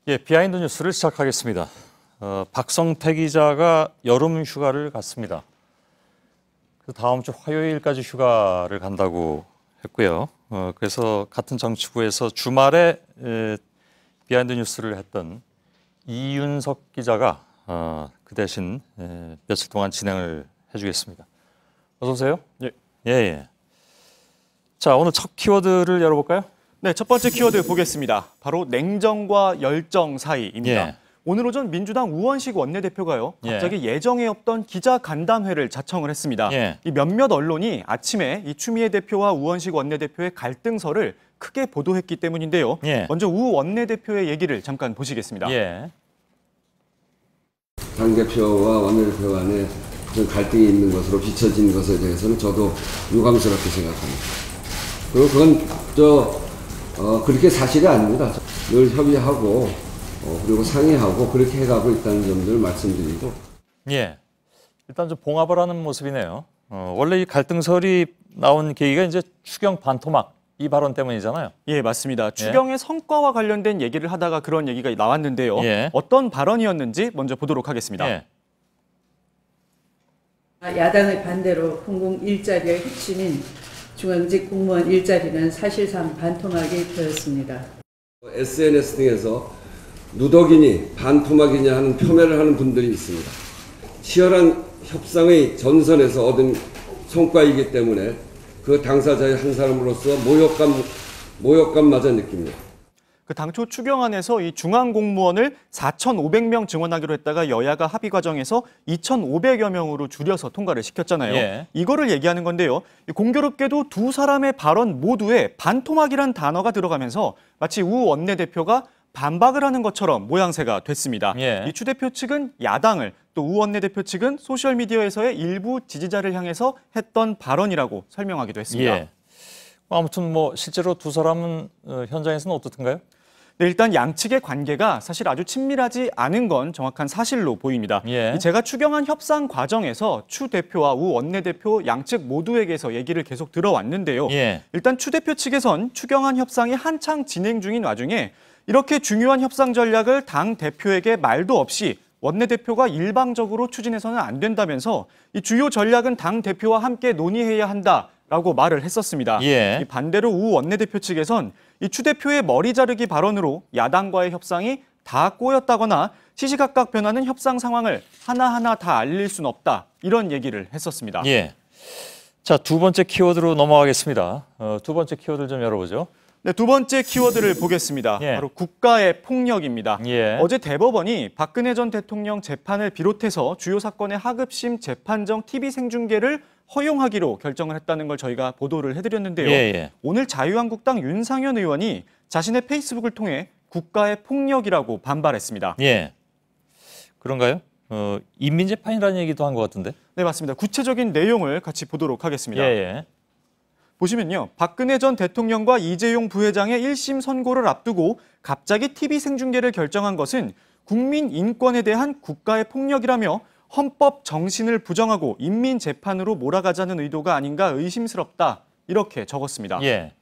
예, 비하인드 뉴스를 시작하겠습니다. 박성태 기자가 여름 휴가를 갔습니다. 다음 주 화요일까지 휴가를 간다고 했고요. 그래서 같은 정치부에서 주말에 비하인드 뉴스를 했던 이윤석 기자가 그 대신 며칠 동안 진행을 해주겠습니다. 어서 오세요. 예. 예. 자, 오늘 첫 키워드를 열어볼까요? 네, 첫 번째 키워드 보겠습니다. 바로 냉정과 열정 사이입니다. 예. 오늘 오전 민주당 우원식 원내대표가요, 갑자기 예정에 없던 기자간담회를 자청을 했습니다. 예. 이 몇몇 언론이 아침에 이 추미애 대표와 우원식 원내대표의 갈등설을 크게 보도했기 때문인데요. 예. 먼저 우 원내대표의 얘기를 잠깐 보시겠습니다. 예. 당대표와 원내대표 간에 좀 갈등이 있는 것으로 비춰진 것에 대해서는 저도 유감스럽게 생각합니다. 그리고 그건 그렇게 사실이 아닙니다. 늘 협의하고 그리고 상의하고 그렇게 해가고 있다는 점들을 말씀드리고. 예. 일단 좀 봉합을 하는 모습이네요. 원래 이 갈등설이 나온 계기가 이제 추경 반토막 이 발언 때문이잖아요. 예, 맞습니다. 추경의 성과와 관련된 얘기를 하다가 그런 얘기가 나왔는데요. 예. 어떤 발언이었는지 먼저 보도록 하겠습니다. 예. 야당의 반대로 공공 일자리의 핵심인 중앙직 공무원 일자리는 사실상 반토막이 되었습니다. SNS 등에서 누더기니 반토막이냐 하는 폄훼를 하는 분들이 있습니다. 치열한 협상의 전선에서 얻은 성과이기 때문에 그 당사자의 한 사람으로서 모욕감마저 느낍니다. 그 당초 추경안에서 이 중앙공무원을 4,500명 증원하기로 했다가 여야가 합의 과정에서 2,500여 명으로 줄여서 통과를 시켰잖아요. 예. 이거를 얘기하는 건데요. 공교롭게도 두 사람의 발언 모두에 반토막이란 단어가 들어가면서 마치 우 원내대표가 반박을 하는 것처럼 모양새가 됐습니다. 예. 이 추 대표 측은 야당을, 또 우 원내대표 측은 소셜미디어에서의 일부 지지자를 향해서 했던 발언이라고 설명하기도 했습니다. 예. 아무튼 뭐 실제로 두 사람은 현장에서는 어떻던가요? 네, 일단 양측의 관계가 사실 아주 친밀하지 않은 건 정확한 사실로 보입니다. 예. 제가 추경안 협상 과정에서 추 대표와 우 원내대표 양측 모두에게서 얘기를 계속 들어왔는데요. 예. 일단 추 대표 측에선 추경안 협상이 한창 진행 중인 와중에 이렇게 중요한 협상 전략을 당 대표에게 말도 없이 원내대표가 일방적으로 추진해서는 안 된다면서 이 주요 전략은 당 대표와 함께 논의해야 한다라고 말을 했었습니다. 예. 반대로 우 원내대표 측에선 이 추 대표의 머리 자르기 발언으로 야당과의 협상이 다 꼬였다거나 시시각각 변하는 협상 상황을 하나하나 다 알릴 수는 없다, 이런 얘기를 했었습니다. 예. 자, 두 번째 키워드로 넘어가겠습니다. 두 번째 키워드를 좀 열어보죠. 네, 두 번째 키워드를 보겠습니다. 예. 바로 국가의 폭력입니다. 예. 어제 대법원이 박근혜 전 대통령 재판을 비롯해서 주요 사건의 하급심 재판정 TV 생중계를 허용하기로 결정을 했다는 걸 저희가 보도를 해드렸는데요. 예. 오늘 자유한국당 윤상현 의원이 자신의 페이스북을 통해 국가의 폭력이라고 반발했습니다. 예. 그런가요? 인민재판이라는 얘기도 한 것 같은데. 네, 맞습니다. 구체적인 내용을 같이 보도록 하겠습니다. 예. 보시면요, 박근혜 전 대통령과 이재용 부회장의 1심 선고를 앞두고 갑자기 TV 생중계를 결정한 것은 국민 인권에 대한 국가의 폭력이라며 헌법 정신을 부정하고 인민재판으로 몰아가자는 의도가 아닌가 의심스럽다, 이렇게 적었습니다. 예.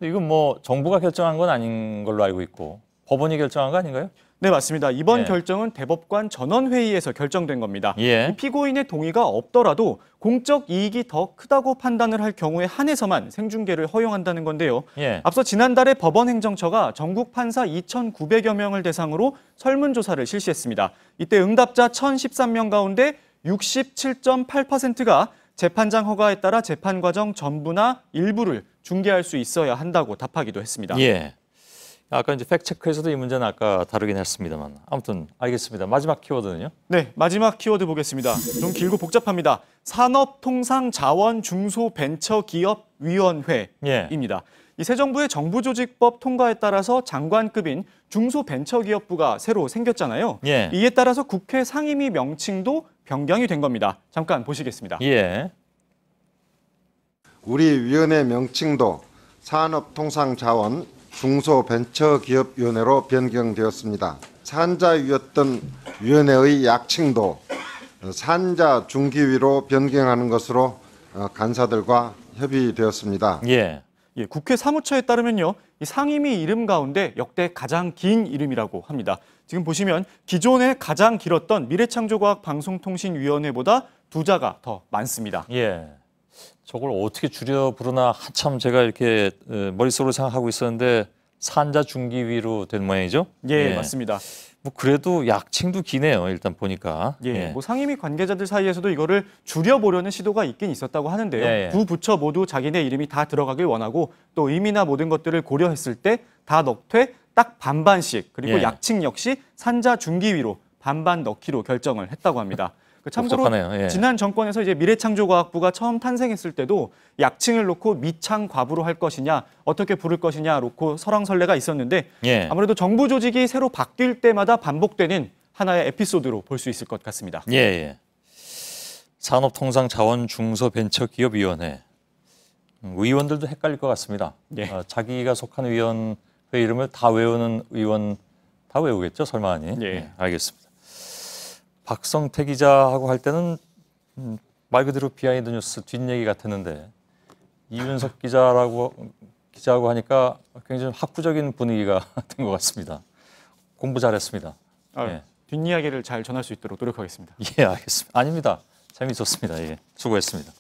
이건 뭐 정부가 결정한 건 아닌 걸로 알고 있고 법원이 결정한 거 아닌가요? 네, 맞습니다. 이번 예. 결정은 대법관 전원회의에서 결정된 겁니다. 예. 이 피고인의 동의가 없더라도 공적 이익이 더 크다고 판단을 할 경우에 한해서만 생중계를 허용한다는 건데요. 예. 앞서 지난달에 법원 행정처가 전국 판사 2,900여 명을 대상으로 설문조사를 실시했습니다. 이때 응답자 1,013명 가운데 67.8%가 재판장 허가에 따라 재판 과정 전부나 일부를 중계할 수 있어야 한다고 답하기도 했습니다. 예. 아까 이제 팩트체크에서도 이 문제는 아까 다루긴 했습니다만 아무튼 알겠습니다. 마지막 키워드는요? 네, 마지막 키워드 보겠습니다. 좀 길고 복잡합니다. 산업통상자원중소벤처기업위원회입니다. 이 새 정부의 정부조직법 통과에 따라서 장관급인 중소벤처기업부가 새로 생겼잖아요. 예. 이에 따라서 국회 상임위 명칭도 변경이 된 겁니다. 잠깐 보시겠습니다. 예. 우리 위원회 명칭도 산업통상자원 중소벤처기업위원회로 변경되었습니다. 산자위였던 위원회의 약칭도 산자중기위로 변경하는 것으로 간사들과 협의되었습니다. 예. 예, 국회 사무처에 따르면요, 이 상임위 이름 가운데 역대 가장 긴 이름이라고 합니다. 지금 보시면 기존에 가장 길었던 미래창조과학방송통신위원회보다 2자가 더 많습니다. 예. 저걸 어떻게 줄여 부르나 한참 제가 이렇게 머릿속으로 생각하고 있었는데 산자중기위로 된 모양이죠? 예, 맞습니다. 뭐 그래도 약칭도 기네요. 일단 보니까. 예, 뭐 상임위 관계자들 사이에서도 이거를 줄여보려는 시도가 있긴 있었다고 하는데요. 예, 예. 두 부처 모두 자기네 이름이 다 들어가길 원하고 또 의미나 모든 것들을 고려했을 때 다 넣되 딱 반반씩 그리고 예. 약칭 역시 산자중기위로 반반 넣기로 결정을 했다고 합니다. 참고로 복잡하네요. 예. 지난 정권에서 이제 미래창조과학부가 처음 탄생했을 때도 약칭을 놓고 미창과부로 할 것이냐 어떻게 부를 것이냐 놓고 설왕설래가 있었는데 예. 아무래도 정부 조직이 새로 바뀔 때마다 반복되는 하나의 에피소드로 볼 수 있을 것 같습니다. 예, 예. 산업통상자원중소벤처기업위원회. 의원들도 헷갈릴 것 같습니다. 예. 자기가 속한 위원회 이름을 다 외우는 의원 다 외우겠죠, 설마 아니? 예. 알겠습니다. 박성태 기자하고 할 때는 말 그대로 비하인드 뉴스 뒷얘기 같았는데 이윤석 기자하고 하니까 굉장히 학구적인 분위기가 된 것 같습니다. 공부 잘했습니다. 예. 뒷이야기를 잘 전할 수 있도록 노력하겠습니다. 예, 알겠습니다. 아닙니다. 재미있었습니다. 예, 수고했습니다.